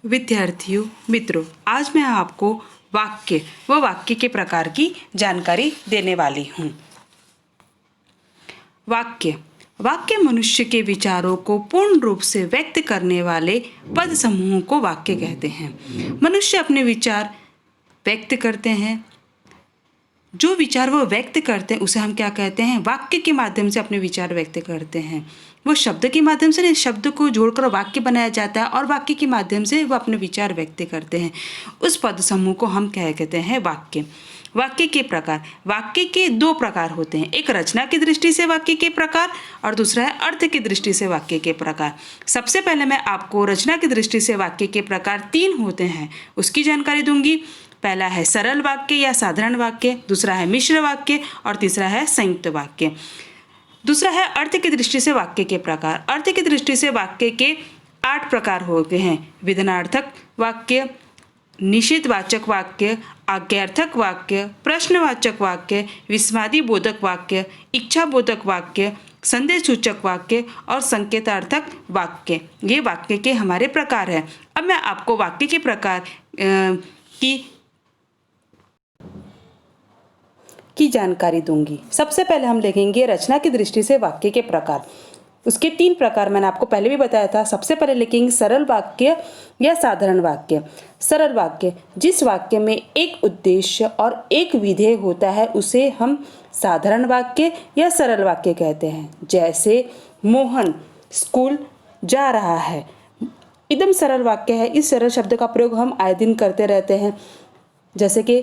विद्यार्थियों मित्रों, आज मैं आपको वाक्य व वाक्य के प्रकार की जानकारी देने वाली हूँ। वाक्य वाक्य मनुष्य के विचारों को पूर्ण रूप से व्यक्त करने वाले पद समूहों को वाक्य कहते हैं। मनुष्य अपने विचार व्यक्त करते हैं। जो विचार वो व्यक्त करते हैं उसे हम क्या कहते हैं? वाक्य के माध्यम से अपने विचार व्यक्त करते हैं। वो शब्द के माध्यम से नहीं, शब्द को जोड़कर वाक्य बनाया जाता है और वाक्य के माध्यम से वो अपने विचार व्यक्त करते हैं। उस पद समूह को हम क्या कहते हैं? वाक्य। वाक्य के प्रकार। वाक्य के दो प्रकार होते हैं, एक रचना की दृष्टि से वाक्य के प्रकार और दूसरा है अर्थ की दृष्टि से वाक्य के प्रकार। सबसे पहले मैं आपको रचना की दृष्टि से वाक्य के प्रकार 3 होते हैं उसकी जानकारी दूंगी। पहला है सरल वाक्य या साधारण वाक्य, दूसरा है मिश्र वाक्य और तीसरा है संयुक्त वाक्य। दूसरा है अर्थ की दृष्टि से वाक्य के प्रकार। अर्थ की दृष्टि से वाक्य के 8 प्रकार होते हैं: विधानार्थक वाक्य, निषेधवाचक वाक्य, आज्ञार्थक वाक्य, प्रश्नवाचक वाक्य, विस्मयादिबोधक वाक्य, इच्छाबोधक वाक्य, संदेशसूचक वाक्य और संकेतार्थक वाक्य। ये वाक्य के हमारे प्रकार हैं। अब मैं आपको वाक्य के प्रकार की जानकारी दूंगी। सबसे पहले हम देखेंगे रचना की दृष्टि से वाक्य के प्रकार। उसके 3 प्रकार मैंने आपको पहले भी बताया था। सबसे पहले लिखेंगे सरल वाक्य या साधारण वाक्य। सरल वाक्य, जिस वाक्य में एक उद्देश्य और एक विधेय होता है उसे हम साधारण वाक्य या सरल वाक्य कहते हैं। जैसे मोहन स्कूल जा रहा है, एकदम सरल वाक्य है। इस सरल शब्द का प्रयोग हम आए दिन करते रहते हैं। जैसे कि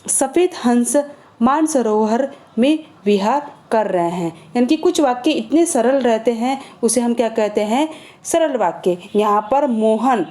सफ़ेद हंस मानसरोवर में विहार कर रहे हैं, यानी कि कुछ वाक्य इतने सरल रहते हैं उसे हम क्या कहते हैं? सरल वाक्य। यहाँ पर मोहन,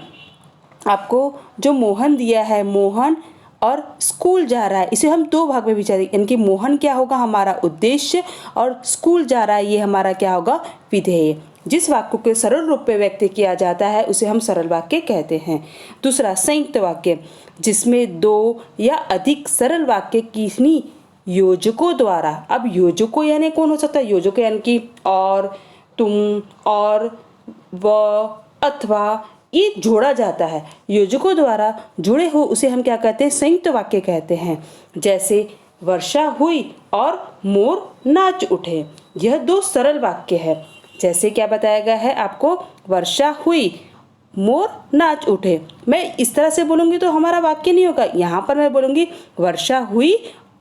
आपको जो मोहन दिया है, मोहन और स्कूल जा रहा है, इसे हम 2 भाग में विचारें, यानी कि मोहन क्या होगा? हमारा उद्देश्य, और स्कूल जा रहा है ये हमारा क्या होगा? विधेय। जिस वाक्य को सरल रूप में व्यक्त किया जाता है उसे हम सरल वाक्य कहते हैं। दूसरा संयुक्त वाक्य, जिसमें 2 या अधिक सरल वाक्य किन्हीं योजकों द्वारा, अब योजकों यानी कौन हो सकता है? योजकों यानी कि और, तुम, और, व, अथवा, ये जोड़ा जाता है। योजकों द्वारा जुड़े हो उसे हम क्या कहते हैं? संयुक्त वाक्य कहते हैं। जैसे वर्षा हुई और मोर नाच उठे, यह 2 सरल वाक्य है। जैसे क्या बताया गया है आपको? वर्षा हुई, मोर नाच उठे। मैं इस तरह से बोलूँगी तो हमारा वाक्य नहीं होगा। यहाँ पर मैं बोलूँगी वर्षा हुई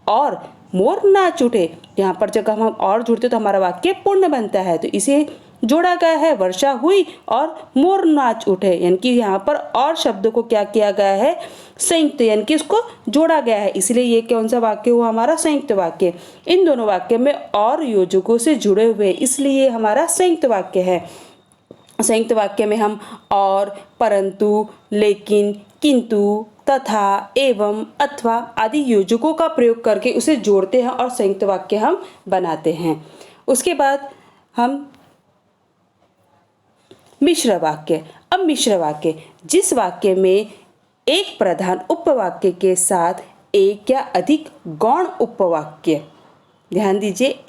और मोर नाच उठे। यहाँ पर जब हम और जुड़ते तो हमारा वाक्य पूर्ण बनता है, तो इसे जोड़ा गया है, वर्षा हुई और मोर नाच उठे, यानी कि यहाँ पर और शब्द को क्या किया गया है? संयुक्त, यानी कि इसको जोड़ा गया है, इसलिए ये कौन सा वाक्य हुआ? हमारा संयुक्त वाक्य। इन दोनों वाक्य में और योजकों से जुड़े हुए, इसलिए हमारा संयुक्त वाक्य है। संयुक्त वाक्य में हम और, परंतु, लेकिन, किंतु, तथा, एवं, अथवा आदि योजकों का प्रयोग करके उसे जोड़ते हैं और संयुक्त वाक्य हम बनाते हैं। उसके बाद हम मिश्र वाक्य। अब मिश्र वाक्य, जिस वाक्य में एक प्रधान उपवाक्य के साथ एक या अधिक गौण उपवाक्य, ध्यान दीजिए,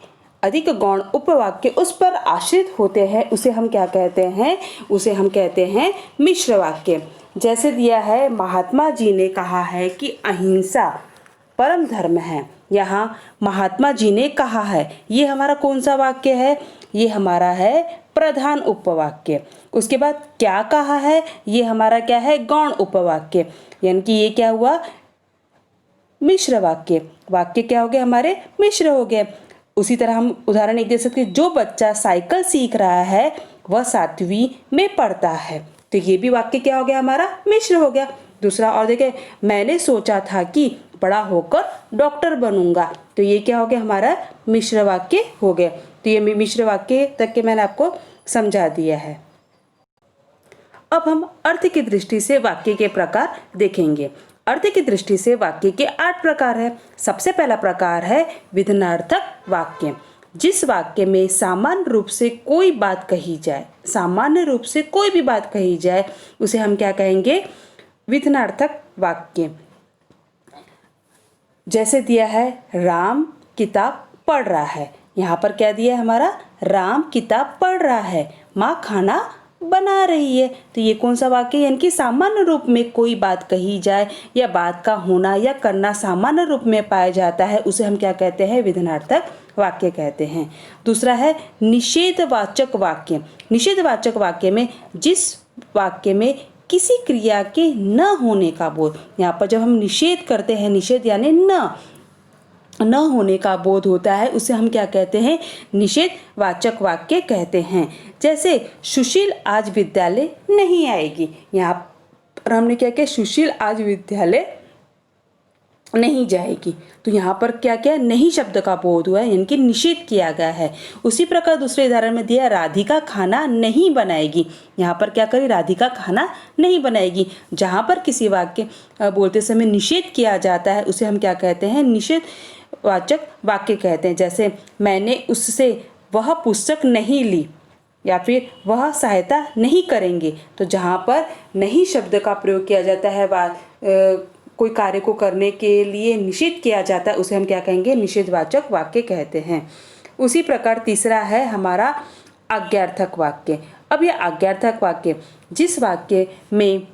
अधिक गौण उपवाक्य उस पर आश्रित होते हैं, उसे हम क्या कहते हैं? उसे हम कहते हैं मिश्र वाक्य। जैसे दिया है, महात्मा जी ने कहा है कि अहिंसा परम धर्म है। यहाँ महात्मा जी ने कहा है, ये हमारा कौन सा वाक्य है? ये हमारा है प्रधान उपवाक्य। उसके बाद क्या कहा है? ये हमारा क्या है? गौण उपवाक्य, यानी कि ये क्या हुआ? मिश्र वाक्य। वाक्य क्या हो गए? हमारे मिश्र हो गए। उसी तरह हम उदाहरण एक दे सकते हैं, जो बच्चा साइकिल सीख रहा है वह 7वीं में पढ़ता है, तो ये भी वाक्य क्या हो गया? हमारा मिश्र हो गया। दूसरा और देखें, मैंने सोचा था कि बड़ा होकर डॉक्टर बनूंगा, तो ये क्या हो गया? हमारा मिश्र वाक्य हो गया। तो ये मिश्र वाक्य तक के मैंने आपको समझा दिया है। अब हम अर्थ की दृष्टि से वाक्य के प्रकार देखेंगे। अर्थ की दृष्टि से वाक्य के 8 प्रकार है। सबसे पहला प्रकार है विधानार्थक वाक्य। जिस वाक्य में सामान्य रूप से कोई बात कही जाए, सामान्य रूप से कोई भी बात कही जाए, उसे हम क्या कहेंगे? विधानार्थक वाक्य। जैसे दिया है, राम किताब पढ़ रहा है। यहाँ पर क्या दिया है हमारा? राम किताब पढ़ रहा है। माँ खाना बना रही है। तो ये कौन सा वाक्य है? यानी कि सामान्य रूप में कोई बात कही जाए या बात का होना या करना सामान्य रूप में पाया जाता है, उसे हम क्या कहते हैं? विधानार्थक वाक्य कहते हैं। दूसरा है निषेधवाचक वाक्य। निषेधवाचक वाक्य में जिस वाक्य में किसी क्रिया के न होने का बोध, यहाँ पर जब हम निषेध करते हैं, निषेध यानी न होने का बोध होता है, उसे हम क्या कहते हैं? निषेधवाचक वाक्य कहते हैं। जैसे सुशील आज विद्यालय नहीं आएगी, यहाँ पर हमने क्या किया? सुशील आज विद्यालय नहीं जाएगी। तो यहाँ पर क्या क्या? नहीं शब्द का बोध हुआ है, यानी कि निषेध किया गया है। उसी प्रकार दूसरे उदाहरण में दिया राधिका खाना नहीं बनाएगी, यहाँ पर क्या करें? राधिका खाना नहीं बनाएगी। जहाँ पर किसी वाक्य बोलते समय निषेध किया जाता है, उसे हम क्या कहते हैं? निषेधवाचक वाक्य कहते हैं। जैसे मैंने उससे वह पुस्तक नहीं ली, या फिर वह सहायता नहीं करेंगे। तो जहाँ पर नहीं शब्द का प्रयोग किया जाता है, कोई कार्य को करने के लिए निषेध किया जाता है, उसे हम क्या कहेंगे? निषेधवाचक वाक्य कहते हैं। उसी प्रकार तीसरा है हमारा आज्ञार्थक वाक्य। अब ये आज्ञार्थक वाक्य जिस वाक्य में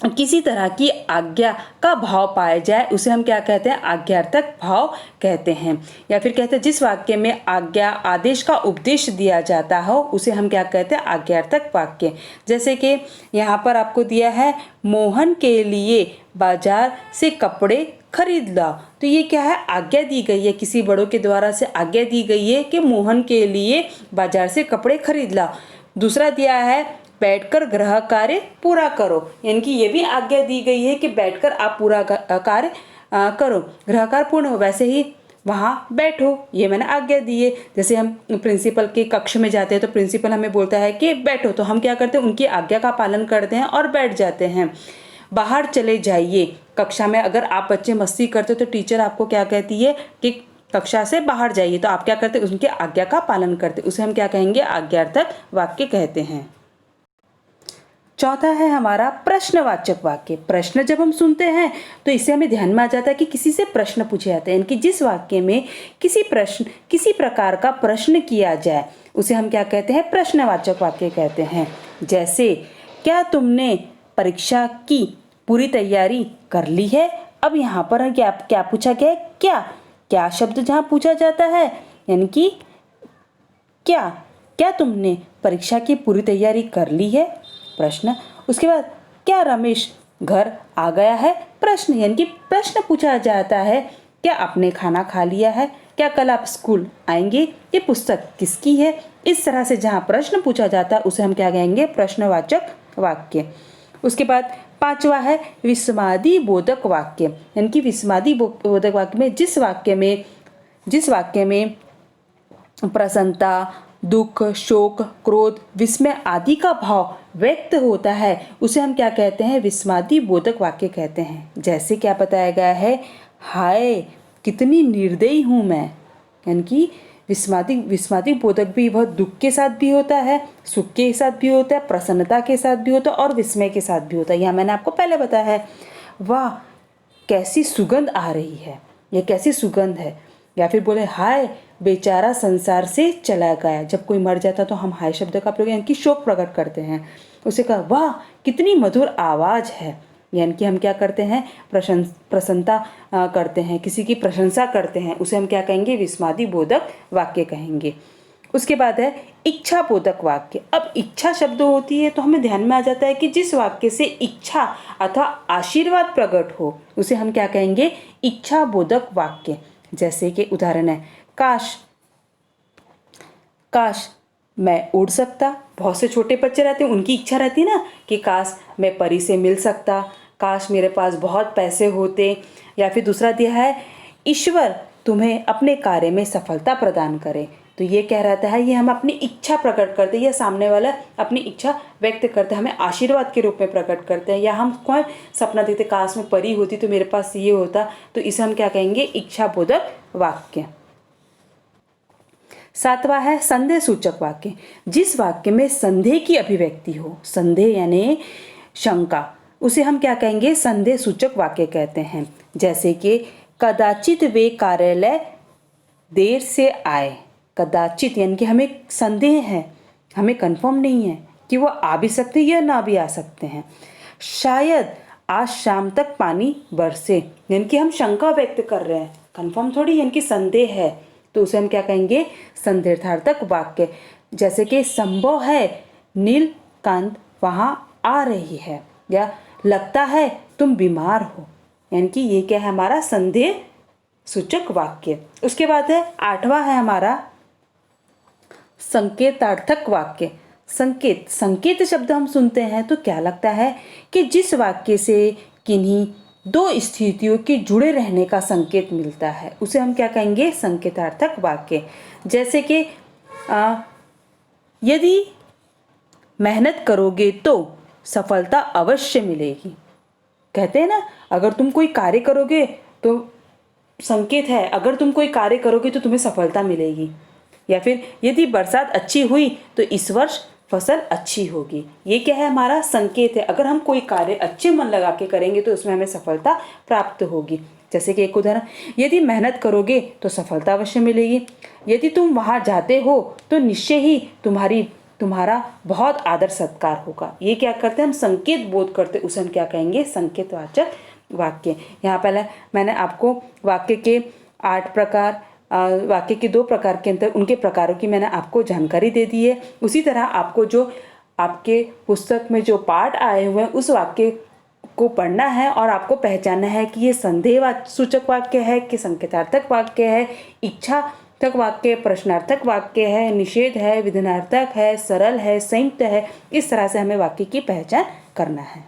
किसी तरह की आज्ञा का भाव पाया जाए, उसे हम क्या कहते हैं? आज्ञार्थक भाव कहते हैं। या फिर कहते हैं जिस वाक्य में आज्ञा आदेश का उपदेश दिया जाता हो, उसे हम क्या कहते हैं? आज्ञार्थक वाक्य। जैसे कि यहाँ पर आपको दिया है मोहन के लिए बाजार से कपड़े खरीद लाओ। तो ये क्या है? आज्ञा दी गई है, किसी बड़ों के द्वारा से आज्ञा दी गई है कि मोहन के लिए बाजार से कपड़े खरीद लाओ। दूसरा दिया है बैठकर गृह कार्य पूरा करो, यानी कि ये भी आज्ञा दी गई है कि बैठकर आप पूरा कार्य करो, गृह कार्य पूर्ण हो, वैसे ही वहाँ बैठो, ये मैंने आज्ञा दी है। जैसे हम प्रिंसिपल के कक्ष में जाते हैं तो प्रिंसिपल हमें बोलता है कि बैठो, तो हम क्या करते हैं? उनकी आज्ञा का पालन करते हैं और बैठ जाते हैं। बाहर चले जाइए, कक्षा में अगर आप बच्चे मस्ती करते हो तो टीचर आपको क्या कहती है कि कक्षा से बाहर जाइए, तो आप क्या करते? उनकी आज्ञा का पालन करते, उसे हम क्या कहेंगे? आज्ञार्थक वाक्य कहते हैं। चौथा है हमारा प्रश्नवाचक वाक्य। प्रश्न जब हम सुनते हैं तो इससे हमें ध्यान में आ जाता है कि किसी से प्रश्न पूछे जाते हैं, यानी कि जिस वाक्य में किसी प्रकार का प्रश्न किया जाए, उसे हम क्या कहते हैं? प्रश्नवाचक वाक्य कहते हैं। जैसे क्या तुमने परीक्षा की पूरी तैयारी कर ली है? अब यहाँ पर क्या पूछा गया है? क्या शब्द जहाँ पूछा जाता है, यानी कि क्या तुमने परीक्षा की पूरी तैयारी कर ली है? प्रश्न। उसके बाद क्या रमेश घर आ गया है? प्रश्न, यानी कि प्रश्न पूछा जाता है। क्या आपने खाना खा लिया है? क्या कल आप स्कूल आएंगे? ये पुस्तक किसकी है? इस तरह से जहाँ प्रश्न पूछा जाता है उसे हम क्या कहेंगे? प्रश्नवाचक वाक्य। उसके बाद पांचवा है विस्मादि बोधक वाक्य। यानी कि विस्मादि बोधक वाक्य में जिस वाक्य में प्रसन्नता, दुख, शोक, क्रोध, विस्मय आदि का भाव व्यक्त होता है, उसे हम क्या कहते हैं? विस्मादि बोधक वाक्य कहते हैं। जैसे क्या बताया गया है? हाय कितनी निर्दयी हूँ मैं। यानी कि विस्मादि बोधक भी वह दुख के साथ भी होता है, सुख के साथ भी होता है, प्रसन्नता के साथ भी होता है और विस्मय के साथ भी होता है। यह मैंने आपको पहले बताया है। वाह कैसी सुगंध आ रही है, यह कैसी सुगंध है। या फिर बोले हाय बेचारा संसार से चला गया। जब कोई मर जाता तो हम हाय शब्द का प्रयोग यानी कि शोक प्रकट करते हैं। उसे कहा वाह कितनी मधुर आवाज़ है, यानी कि हम क्या करते हैं? प्रसन्नता करते हैं, किसी की प्रशंसा करते हैं, उसे हम क्या कहेंगे? विस्मादि बोधक वाक्य कहेंगे। उसके बाद है इच्छा बोधक वाक्य। अब इच्छा शब्द होती है तो हमें ध्यान में आ जाता है कि जिस वाक्य से इच्छा अथवा आशीर्वाद प्रकट हो, उसे हम क्या कहेंगे? इच्छा बोधक वाक्य। जैसे कि उदाहरण है काश मैं उड़ सकता। बहुत से छोटे बच्चे रहते हैं, उनकी इच्छा रहती है ना कि काश मैं परी से मिल सकता, काश मेरे पास बहुत पैसे होते। या फिर दूसरा दिया है ईश्वर तुम्हें अपने कार्य में सफलता प्रदान करे। तो ये कह रहता है, ये हम अपनी इच्छा प्रकट करते हैं या सामने वाला अपनी इच्छा व्यक्त करते हैं, हमें आशीर्वाद के रूप में प्रकट करते हैं। या हम कोई सपना देखते काश में परी होती तो मेरे पास ये होता, तो इसे हम क्या कहेंगे? इच्छा बोधक वाक्य। सातवां है संदेह सूचक वाक्य। जिस वाक्य में संदेह की अभिव्यक्ति हो, संदेह यानी शंका, उसे हम क्या कहेंगे? संदेह सूचक वाक्य कहते हैं। जैसे कि कदाचित वे कार्यालय देर से आए। कदाचित यानी कि हमें संदेह है, हमें कंफर्म नहीं है कि वो आ भी सकते हैं या ना भी आ सकते हैं। शायद आज शाम तक पानी बरसे, यानी कि हम शंका व्यक्त कर रहे हैं, कंफर्म थोड़ी, यानी कि संदेह है, तो उसे हम क्या कहेंगे, संदेहार्थक वाक्य। जैसे कि संभव है नीलकांत वहाँ आ रही है, या लगता है तुम बीमार हो, यानी कि ये क्या है हमारा संदेह सूचक वाक्य। उसके बाद है 8वां है हमारा संकेतार्थक वाक्य। संकेत, संकेत शब्द हम सुनते हैं तो क्या लगता है कि जिस वाक्य से किन्हीं दो स्थितियों के जुड़े रहने का संकेत मिलता है उसे हम क्या कहेंगे, संकेतार्थक वाक्य। जैसे कि यदि मेहनत करोगे तो सफलता अवश्य मिलेगी। कहते हैं ना, अगर तुम कोई कार्य करोगे तो संकेत है, अगर तुम कोई कार्य करोगे तो तुम्हें सफलता मिलेगी। या फिर यदि बरसात अच्छी हुई तो इस वर्ष फसल अच्छी होगी। ये क्या है, हमारा संकेत है। अगर हम कोई कार्य अच्छे मन लगा के करेंगे तो उसमें हमें सफलता प्राप्त होगी। जैसे कि एक उदाहरण, यदि मेहनत करोगे तो सफलता अवश्य मिलेगी। यदि तुम वहाँ जाते हो तो निश्चय ही तुम्हारा बहुत आदर सत्कार होगा। ये क्या करते हैं, हम संकेत बोध करते, उसे हम क्या कहेंगे, संकेतवाचक वाक्य। यहाँ पहले मैंने आपको वाक्य के 8 प्रकार, वाक्य के 2 प्रकार के अंतर, उनके प्रकारों की मैंने आपको जानकारी दे दी है। उसी तरह आपको जो आपके पुस्तक में जो पाठ आए हुए हैं उस वाक्य को पढ़ना है और आपको पहचानना है कि ये संदेहसूचक वाक्य है कि संकेतार्थक वाक्य है, इच्छार्थक वाक्य, प्रश्नार्थक वाक्य है, निषेध है, विधानार्थक है, सरल है, संयुक्त है। इस तरह से हमें वाक्य की पहचान करना है।